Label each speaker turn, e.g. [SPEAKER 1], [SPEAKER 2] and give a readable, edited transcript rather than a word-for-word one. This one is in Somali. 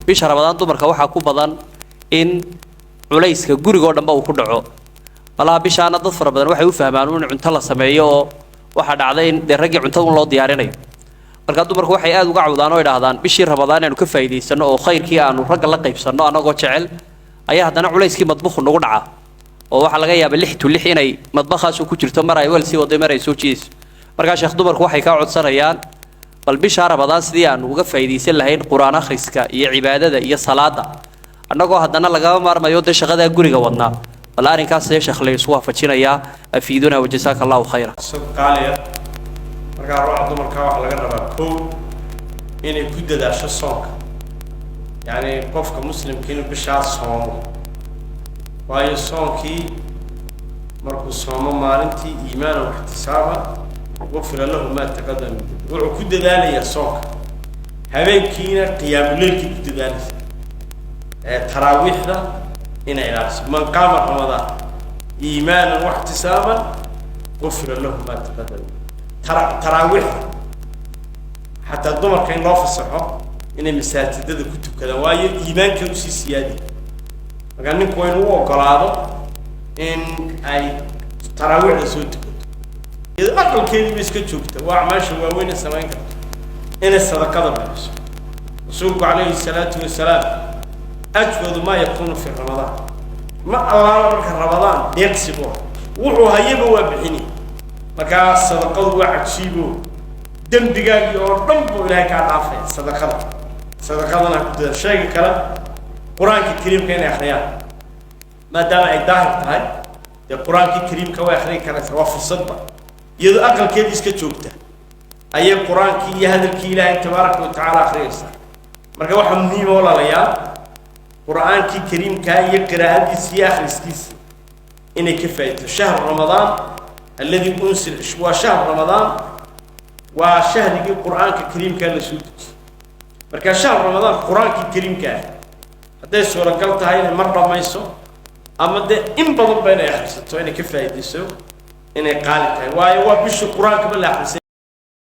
[SPEAKER 1] bisha Ramadaan dumarka waxa ku badan in culayska guriga dhanba uu ku dhaco walaha bishaana dad fara badan waxay u fahmaan in cunto la sameeyo oo waxa dhacday in ragii cuntada loo diyaarinayo marka dumarku waxay aad uga cawdaan oo yiraahdaan bishii Ramadaan aanu ka faa'iideysano oo khayrkii aanu ragga la qaybsano anagoo jecel ayaa haddana culayskii madbuxu nagu dhaca oo waxa laga yaabaa 6 to 6 inay madbaxaas ku jirto mar ay wal si wada mar ay soo jiis marka sheekh dumarku waxay ka codsanayaan bal bisha Ramadaan sidii aan uga faa'iideysan lahayn quraan akhriska iyo cibaadada iyo salaada annagoo haddana laga maarmayo shaqada guriga wadnaa bal arrinkaas sheekh leeyahay soo fajinaya afiiduna wajazaakallahu khayran
[SPEAKER 2] qaaliya marka ruuxa dumarka waxa laga rabaa koow inay ku dadaasho soonka yani qofka muslimka inuu bisha soomo waayo soonkii markuu soomo maalintii iimaan iyo ihtisaaba wafir lahu ma taqaddam wuxuu ku dadaalayaa soonka habeenkiina qiyaamul leylkii ku dadaalaya taraawiixda ina ilaaliso man qaama ramadaan iimaanan wa ihtisaaban wafir lahu ma taqaddam تراويح حتى الضمر كان لا فصحه إن مساجد ده كتب كذا واي إيمان كوسي سيادي مكان نكوين هو قراره إن أي تراويح لسوت كتب إذا أقل كلمة بيسكت شوكته وعماش هو وين السماء إن الصدقة بس رسولك عليه الصلاة والسلام أجود ما يكون في رمضان ما الله ربك رمضان يكسبه وهو هيبه وبحني marka sadaqadu waa cajiibo dambigaagi oo dhan buu Ilaahay ka dhaafay sadaqadana ku dad sheegi kala quraanka kariimka inay akhriyaan maadaama ay daahir tahay ee quraanka kariimka way akhriin karaan waa fursad iyadoo aqalkeedii iska joogta ayay quraanka iyo hadalkii Ilaahay tabaaraka wa taala akhriyaysa marka waxa muhiim oo lalayaa quraanka kariimka iyo qiraa'adiisa iyo akhriskiisa inay ka faa'iido shahr ramadaan الذي أنزل وشهر رمضان وشهر القرآن الكريم كان لسود مركز شهر رمضان القرآن الكريم كان هذا السورة قلت هاي مرة ما يسوع أما ده إن بضم بين يحدث توين كيف يدسوا إن قالت هاي وبش القرآن قبل يحدث